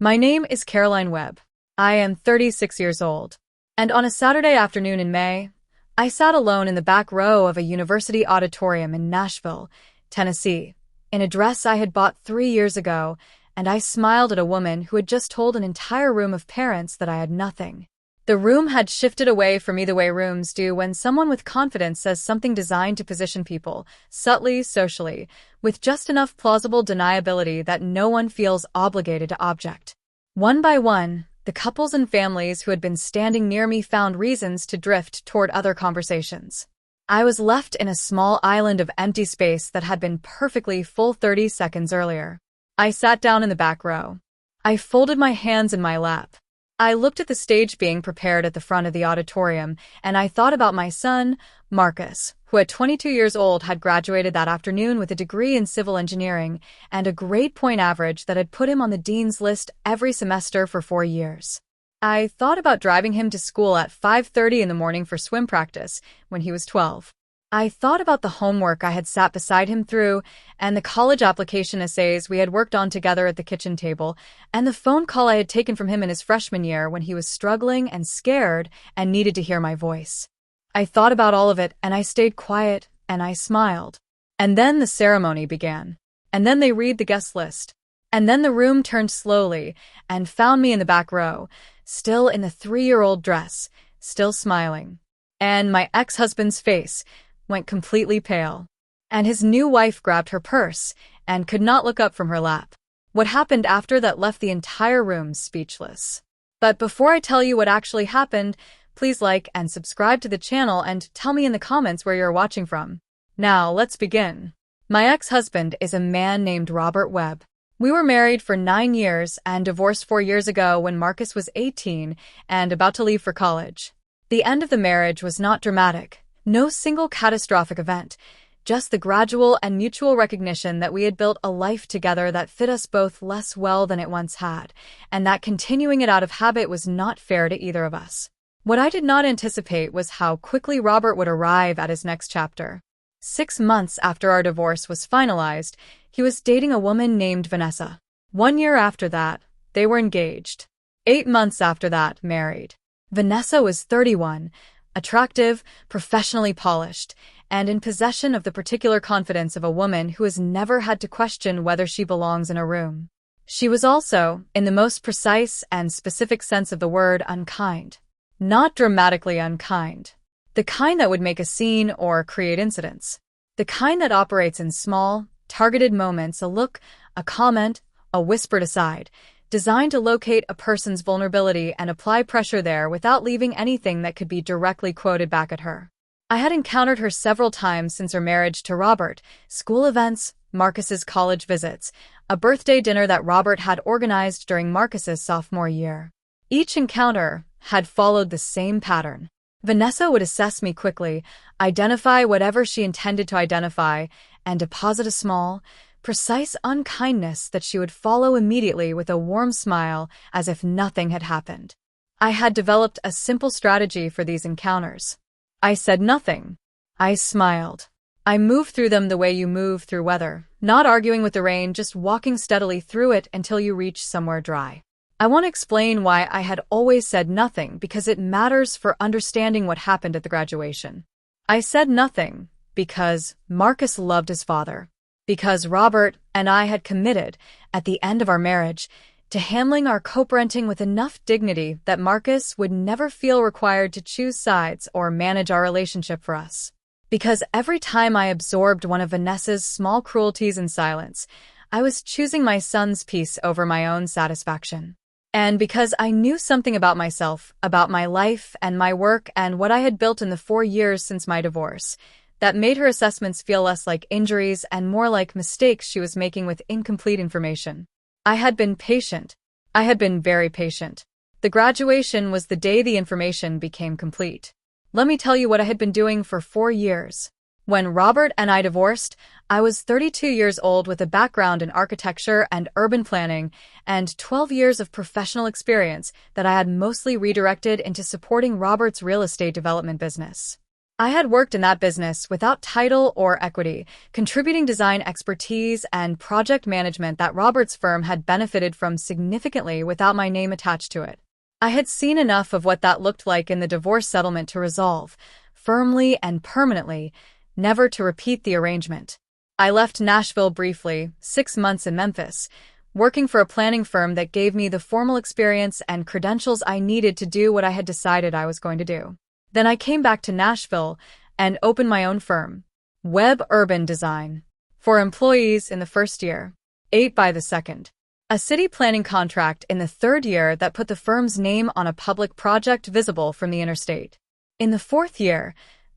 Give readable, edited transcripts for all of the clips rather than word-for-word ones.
My name is Caroline Webb. I am 36 years old. And on a Saturday afternoon in May, I sat alone in the back row of a university auditorium in Nashville, Tennessee, in a dress I had bought 3 years ago, and I smiled at a woman who had just told an entire room of parents that I had nothing. The room had shifted away from me the way rooms do when someone with confidence says something designed to position people, subtly, socially, with just enough plausible deniability that no one feels obligated to object. One by one, the couples and families who had been standing near me found reasons to drift toward other conversations. I was left in a small island of empty space that had been perfectly full 30 seconds earlier. I sat down in the back row. I folded my hands in my lap. I looked at the stage being prepared at the front of the auditorium, and I thought about my son, Marcus, who at 22 years old had graduated that afternoon with a degree in civil engineering and a grade point average that had put him on the dean's list every semester for 4 years. I thought about driving him to school at 5:30 in the morning for swim practice when he was 12. I thought about the homework I had sat beside him through and the college application essays we had worked on together at the kitchen table and the phone call I had taken from him in his freshman year when he was struggling and scared and needed to hear my voice. I thought about all of it and I stayed quiet and I smiled. And then the ceremony began. And then they read the guest list. And then the room turned slowly and found me in the back row, still in the 3-year-old dress, still smiling. And my ex-husband's face went completely pale, and his new wife grabbed her purse and could not look up from her lap. What happened after that left the entire room speechless. But before I tell you what actually happened, please like and subscribe to the channel and tell me in the comments where you're watching from. Now, let's begin. My ex-husband is a man named Robert Webb. We were married for 9 years and divorced 4 years ago when Marcus was 18 and about to leave for college. The end of the marriage was not dramatic. No single catastrophic event, just the gradual and mutual recognition that we had built a life together that fit us both less well than it once had, and that continuing it out of habit was not fair to either of us. What I did not anticipate was how quickly Robert would arrive at his next chapter. 6 months after our divorce was finalized, he was dating a woman named Vanessa. 1 year after that, they were engaged. 8 months after that, married. Vanessa was 31, attractive, professionally polished, and in possession of the particular confidence of a woman who has never had to question whether she belongs in a room. She was also, in the most precise and specific sense of the word, unkind. Not dramatically unkind. The kind that would make a scene or create incidents. The kind that operates in small, targeted moments, a look, a comment, a whispered aside, designed to locate a person's vulnerability and apply pressure there without leaving anything that could be directly quoted back at her. I had encountered her several times since her marriage to Robert: school events, Marcus's college visits, a birthday dinner that Robert had organized during Marcus's sophomore year. Each encounter had followed the same pattern. Vanessa would assess me quickly, identify whatever she intended to identify, and deposit a small, precise unkindness that she would follow immediately with a warm smile as if nothing had happened. I had developed a simple strategy for these encounters. I said nothing. I smiled. I moved through them the way you move through weather, not arguing with the rain, just walking steadily through it until you reach somewhere dry. I want to explain why I had always said nothing because it matters for understanding what happened at the graduation. I said nothing because Marcus loved his father. Because Robert and I had committed, at the end of our marriage, to handling our co-parenting with enough dignity that Marcus would never feel required to choose sides or manage our relationship for us. Because every time I absorbed one of Vanessa's small cruelties in silence, I was choosing my son's peace over my own satisfaction. And because I knew something about myself, about my life and my work and what I had built in the 4 years since my divorce, that made her assessments feel less like injuries and more like mistakes she was making with incomplete information. I had been patient. I had been very patient. The graduation was the day the information became complete. Let me tell you what I had been doing for 4 years. When Robert and I divorced, I was 32 years old with a background in architecture and urban planning and 12 years of professional experience that I had mostly redirected into supporting Robert's real estate development business. I had worked in that business without title or equity, contributing design expertise and project management that Robert's firm had benefited from significantly without my name attached to it. I had seen enough of what that looked like in the divorce settlement to resolve, firmly and permanently, never to repeat the arrangement. I left Nashville briefly, 6 months in Memphis, working for a planning firm that gave me the formal experience and credentials I needed to do what I had decided I was going to do. Then I came back to Nashville and opened my own firm, Webb Urban Design, 4 employees in the first year, 8 by the second. A city planning contract in the 3rd year that put the firm's name on a public project visible from the interstate. In the 4th year,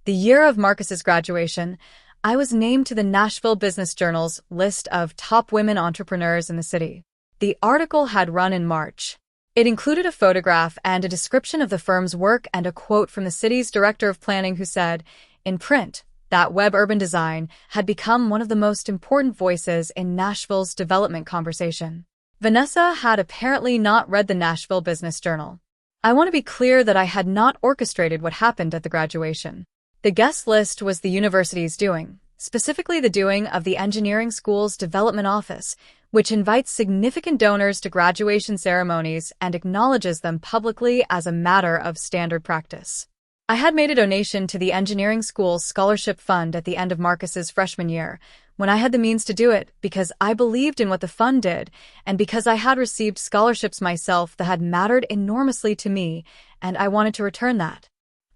the year of Marcus's graduation, I was named to the Nashville Business Journal's list of top women entrepreneurs in the city. The article had run in March. It included a photograph and a description of the firm's work and a quote from the city's director of planning who said, in print, that Webb Urban Design had become one of the most important voices in Nashville's development conversation. Vanessa had apparently not read the Nashville Business Journal. I want to be clear that I had not orchestrated what happened at the graduation. The guest list was the university's doing, specifically the doing of the engineering school's development office, which invites significant donors to graduation ceremonies and acknowledges them publicly as a matter of standard practice. I had made a donation to the engineering school's scholarship fund at the end of Marcus's freshman year, when I had the means to do it, because I believed in what the fund did, and because I had received scholarships myself that had mattered enormously to me, and I wanted to return that.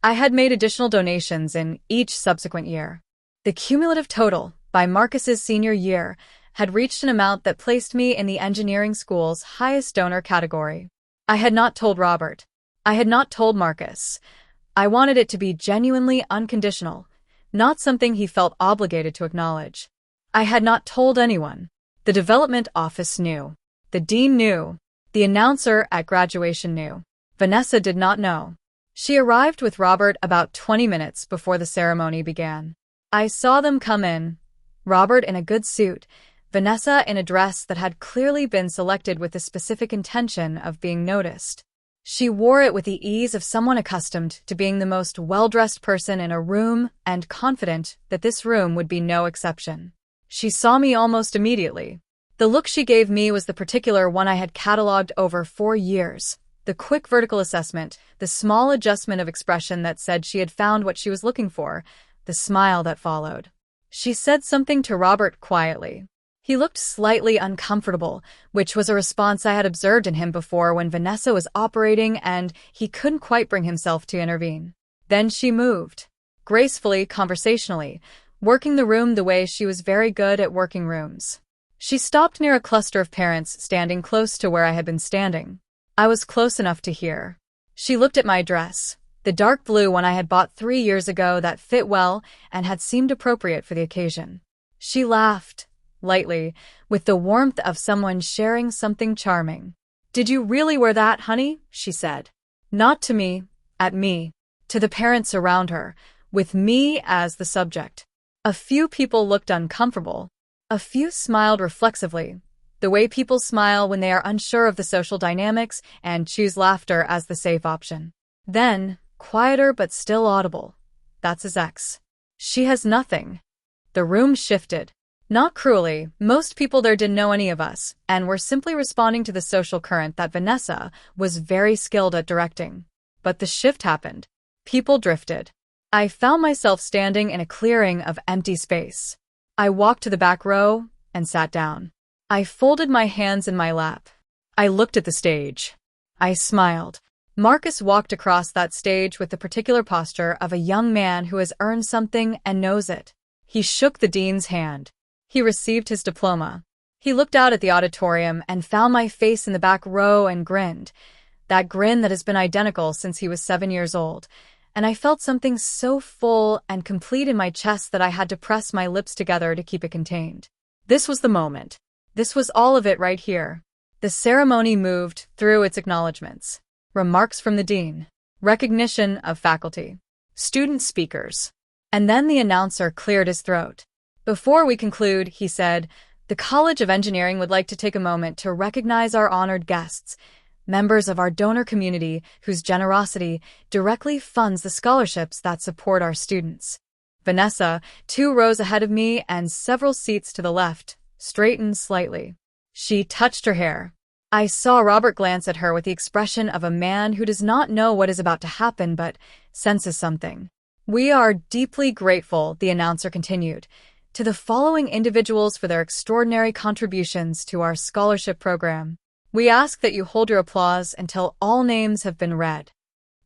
I had made additional donations in each subsequent year. The cumulative total, by Marcus's senior year, had reached an amount that placed me in the engineering school's highest donor category. I had not told Robert. I had not told Marcus. I wanted it to be genuinely unconditional, not something he felt obligated to acknowledge. I had not told anyone. The development office knew. The dean knew. The announcer at graduation knew. Vanessa did not know. She arrived with Robert about 20 minutes before the ceremony began. I saw them come in, Robert in a good suit, Vanessa in a dress that had clearly been selected with the specific intention of being noticed. She wore it with the ease of someone accustomed to being the most well-dressed person in a room and confident that this room would be no exception. She saw me almost immediately. The look she gave me was the particular one I had catalogued over 4 years. The quick vertical assessment, the small adjustment of expression that said she had found what she was looking for, the smile that followed. She said something to Robert quietly. He looked slightly uncomfortable, which was a response I had observed in him before when Vanessa was operating and he couldn't quite bring himself to intervene. Then she moved, gracefully, conversationally, working the room the way she was very good at working rooms. She stopped near a cluster of parents standing close to where I had been standing. I was close enough to hear. She looked at my dress, the dark blue one I had bought 3 years ago that fit well and had seemed appropriate for the occasion. She laughed, lightly, with the warmth of someone sharing something charming. "Did you really wear that, honey?" she said. Not to me, at me, to the parents around her, with me as the subject. A few people looked uncomfortable. A few smiled reflexively, the way people smile when they are unsure of the social dynamics and choose laughter as the safe option. Then, quieter but still audible, "That's his ex. She has nothing." The room shifted. Not cruelly, most people there didn't know any of us, and were simply responding to the social current that Vanessa was very skilled at directing. But the shift happened. People drifted. I found myself standing in a clearing of empty space. I walked to the back row and sat down. I folded my hands in my lap. I looked at the stage. I smiled. Marcus walked across that stage with the particular posture of a young man who has earned something and knows it. He shook the dean's hand. He received his diploma. He looked out at the auditorium and found my face in the back row and grinned. That grin that has been identical since he was 7 years old. And I felt something so full and complete in my chest that I had to press my lips together to keep it contained. This was the moment. This was all of it right here. The ceremony moved through its acknowledgments. Remarks from the dean. Recognition of faculty. Student speakers. And then the announcer cleared his throat. "Before we conclude," he said, "the College of Engineering would like to take a moment to recognize our honored guests. members of our donor community whose generosity directly funds the scholarships that support our students. Vanessa, 2 rows ahead of me and several seats to the left, straightened slightly. She touched her hair. I saw Robert glance at her with the expression of a man who does not know what is about to happen but senses something. "We are deeply grateful," the announcer continued, "to the following individuals for their extraordinary contributions to our scholarship program. We ask that you hold your applause until all names have been read."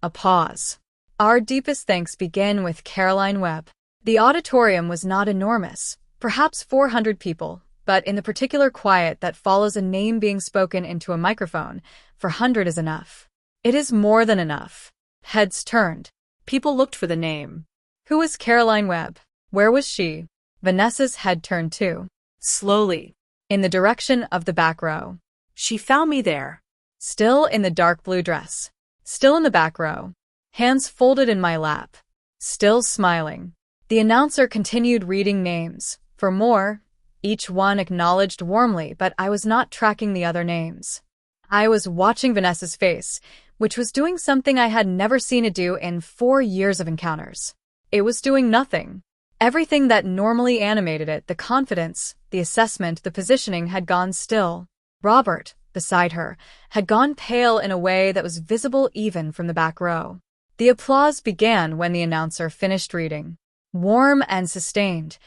A pause. Our deepest thanks begin with Caroline Webb. The auditorium was not enormous, perhaps 400 people, but in the particular quiet that follows a name being spoken into a microphone, 400 is enough. It is more than enough. Heads turned. People looked for the name. Who was Caroline Webb? Where was she? Vanessa's head turned too. Slowly. In the direction of the back row. "She found me there." Still in the dark blue dress. Still in the back row. Hands folded in my lap. Still smiling. The announcer continued reading names. For more, each one acknowledged warmly, but I was not tracking the other names. I was watching Vanessa's face, which was doing something I had never seen it do in 4 years of encounters. It was doing nothing. Everything that normally animated it, the confidence, the assessment, the positioning, had gone still. Robert, beside her, had gone pale in a way that was visible even from the back row. The applause began when the announcer finished reading. Warm and sustained.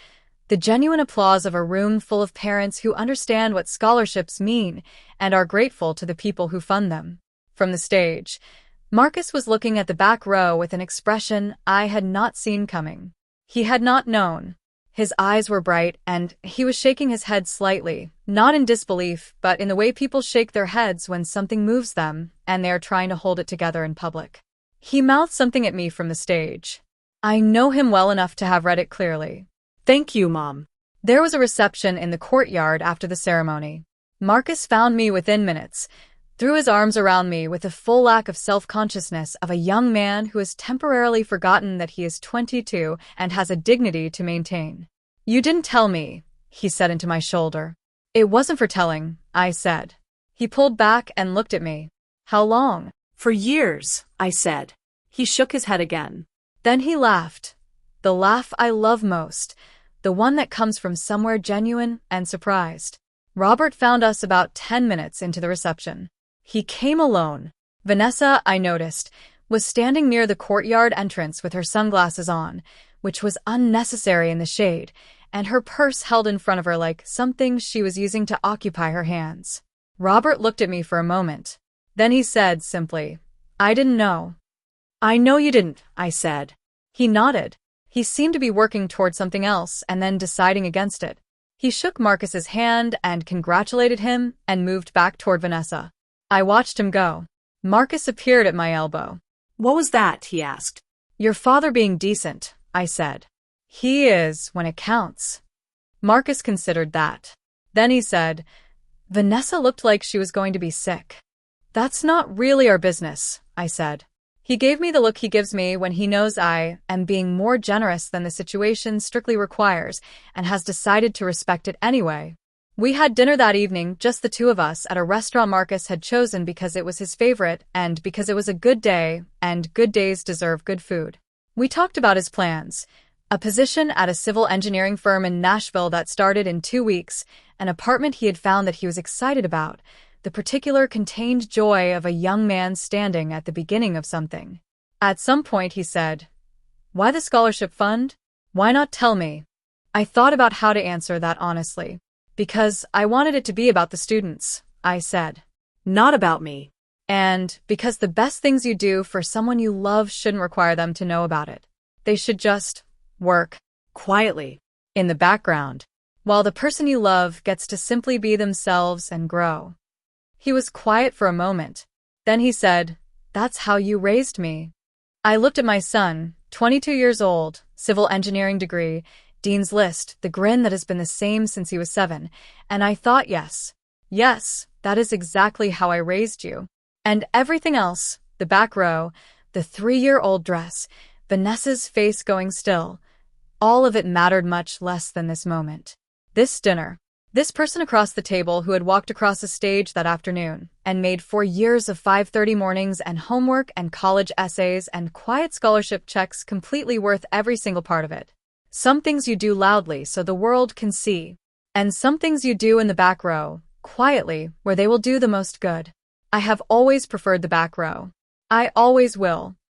The genuine applause of a room full of parents who understand what scholarships mean and are grateful to the people who fund them. From the stage, Marcus was looking at the back row with an expression I had not seen coming. He had not known. His eyes were bright, and he was shaking his head slightly, not in disbelief, but in the way people shake their heads when something moves them and they are trying to hold it together in public. He mouthed something at me from the stage. I know him well enough to have read it clearly. "Thank you, Mom." There was a reception in the courtyard after the ceremony. Marcus found me within minutes, threw his arms around me with the full lack of self-consciousness of a young man who has temporarily forgotten that he is 22 and has a dignity to maintain. "You didn't tell me," he said into my shoulder. "It wasn't for telling," I said. He pulled back and looked at me. "How long?" "For years," I said. He shook his head again. Then he laughed. The laugh I love most, the one that comes from somewhere genuine and surprised. Robert found us about 10 minutes into the reception. He came alone. Vanessa, I noticed, was standing near the courtyard entrance with her sunglasses on, which was unnecessary in the shade, and her purse held in front of her like something she was using to occupy her hands. Robert looked at me for a moment. Then he said simply, "I didn't know." "I know you didn't," I said. He nodded. He seemed to be working toward something else and then deciding against it. He shook Marcus's hand and congratulated him and moved back toward Vanessa. I watched him go. Marcus appeared at my elbow. "What was that?" he asked. "Your father being decent," I said. "He is, when it counts." Marcus considered that. Then he said, "Vanessa looked like she was going to be sick." "That's not really our business," I said. He gave me the look he gives me when he knows I am being more generous than the situation strictly requires and has decided to respect it anyway. We had dinner that evening, just the two of us, at a restaurant Marcus had chosen because it was his favorite and because it was a good day, and good days deserve good food. We talked about his plans. A position at a civil engineering firm in Nashville that started in 2 weeks, an apartment he had found that he was excited about, the particular contained joy of a young man standing at the beginning of something. At some point he said, "Why the scholarship fund? Why not tell me?" I thought about how to answer that honestly. "Because I wanted it to be about the students," I said. "Not about me." "And because the best things you do for someone you love shouldn't require them to know about it. They should just work quietly in the background, while the person you love gets to simply be themselves and grow." He was quiet for a moment. Then he said, "That's how you raised me." I looked at my son, 22 years old, civil engineering degree, Dean's List, the grin that has been the same since he was 7, and I thought, yes, that is exactly how I raised you. And everything else, the back row, the 3-year-old dress, Vanessa's face going still, all of it mattered much less than this moment. This dinner. This person across the table who had walked across the stage that afternoon and made 4 years of 5:30 mornings and homework and college essays and quiet scholarship checks completely worth every single part of it. Some things you do loudly so the world can see, and some things you do in the back row, quietly, where they will do the most good. I have always preferred the back row. I always will.